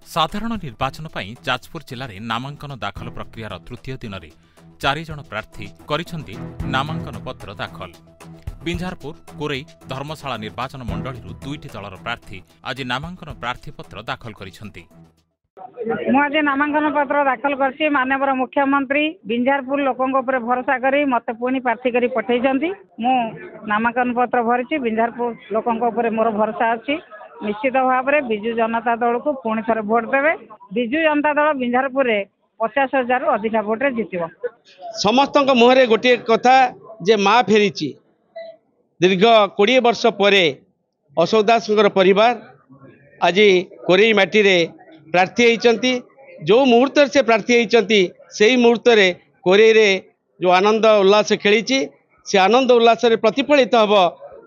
साधारण निर्वाचन पर जाजपुर जिले में नामांकन दाखल प्रक्रियार तृतीय दिन में 4 जण प्रार्थी करिसेंती नामांकन पत्र दाखल। बिंझारपुर कोरई धर्मशाला निर्वाचन मंडली 2टी दलर प्रार्थी आज नामांकन प्रार्थीपत्र दाखल करिसेंती। आज नामांकन पत्र दाखल करछि। माननीय मुख्यमंत्री बिंझारपुर लोकों ऊपर भरोसा करी मते पुणी प्रार्थी करी पठेइछंती। मु नामांकन पत्र भरिछि। बिंझारपुर लोकों ऊपर मोर भरोसा अछि। निश्चित भाव में विजु जनता दल को पुणी थे भोट देवे। विजु जनता दल बिंझारपुर 50,000 अधिक भोटे जितब। समस्त मुहरे गोटे कथा जे माँ फेरी दीर्घ 20 वर्ष पर अशोक दास परिवार आज कोरई माटी रे प्रार्थी होती। जो मुहूर्त से प्रार्थी होती से मुहूर्त में कोरई रे जो आनंद उल्लास खेली से आनंद उल्लास प्रतिफलित हम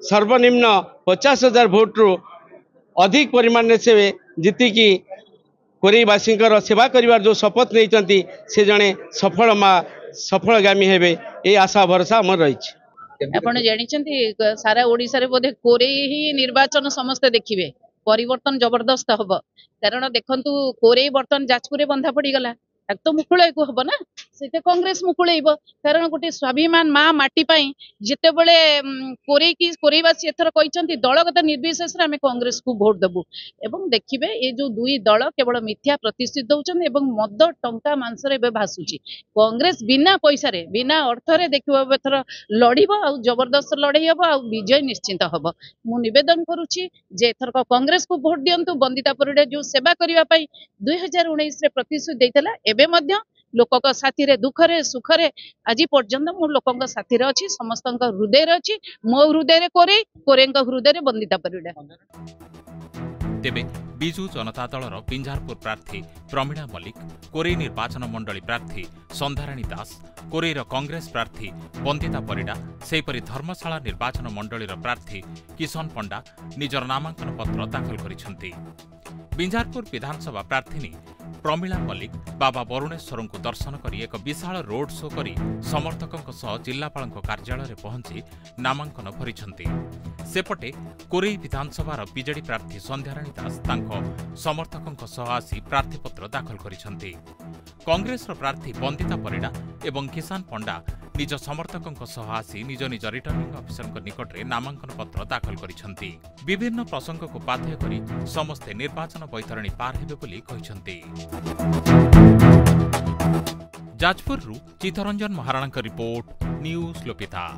सर्वनिम्न 50,000 भोट रु अधिक परिमाण से जीतिकी कोरईवासी सेवा करिवार जो शपथ नहीं से जड़े सफल माँ सफलगामी हेबे ये आशा भरोसा आम रही। आपण जानिछंती सारा ओडिसा रे बोधे कोरई ही निर्वाचन समस्त देखिबे परिवर्तन जबरदस्त हब। कारण देखंतु कोरई बर्तन जाजपुर बंधा पड़ी गला तो मुकुलाई को हब ना से कांग्रेस मुकुलाइब। कारण गोटे स्वाभिमान माँ माटी पाई जिते बड़े कोरईवासी एथर कहते दलगत निर्विशेष आम कांग्रेस को भोट देबू। एवं देखिए ये जो दुई दल केवल मिथ्या प्रतिष्ठित दौरान एवं मद टंका मांसरे भासुची। कांग्रेस बिना पैसा रे बिना अर्थ रे देखिए एथर लड़ब आ जबरदस्त लड़ाई हम आ विजय निश्चिंत हम। मु निवेदन करुच्ची जे एथरक कांग्रेस को भोट दियंतु। बंदिता परिडा जो सेवा करने 2019 रे प्रतिश्रुति देइतला एबे मध्य लोक साथी रे दुख रे सुख रे आज पर्यंत मु लोक साथी रे अछि। समस्त हृदय रे अछि। मो हृदय रे कोरई हृदय रे बंदिता परिडा। तेबे बिजु जनता दलर बिंझारपुर प्रार्थी प्रमीणा मल्लिक, कोरई निर्वाचन मंडली प्रार्थी संध्याराणी दास, कोरईर कांग्रेस प्रार्थी बंदिता परिडा, सेहीपरि धर्मशाला निर्वाचन मंडलीर प्रार्थी किशन पंडा निजर नामांकन पत्र दाखल करिसेंती। बिंझारपुर विधानसभा प्रार्थीनी प्रमीणा मल्लिक बाबा बरुणेश्वर को दर्शन करी एक विशाल रोड शो करी समर्थकों सह जिलापाल कार्यालय पहुंची नामांकन भरिछंती। सेपटे कोरई विधानसभार बीजेडी प्रार्थी संध्याराणी दास तांको समर्थकों सह आसी प्रार्थीपत्र दाखल करिछंती। कांग्रेस प्रार्थी बंदिता परिडा एवं किसान पंडा निज समर्थकों सह आसी निज निज रिटर्निंग अफिसर निकट में नामांकन पत्र दाखल करिछंती। विभिन्न प्रसंग को बाध्य करी समस्ते निर्वाचन बैतरणी पार हेबे बोली कहिछंती। Jajpur Chittaranjan Maharana report news लोपिता।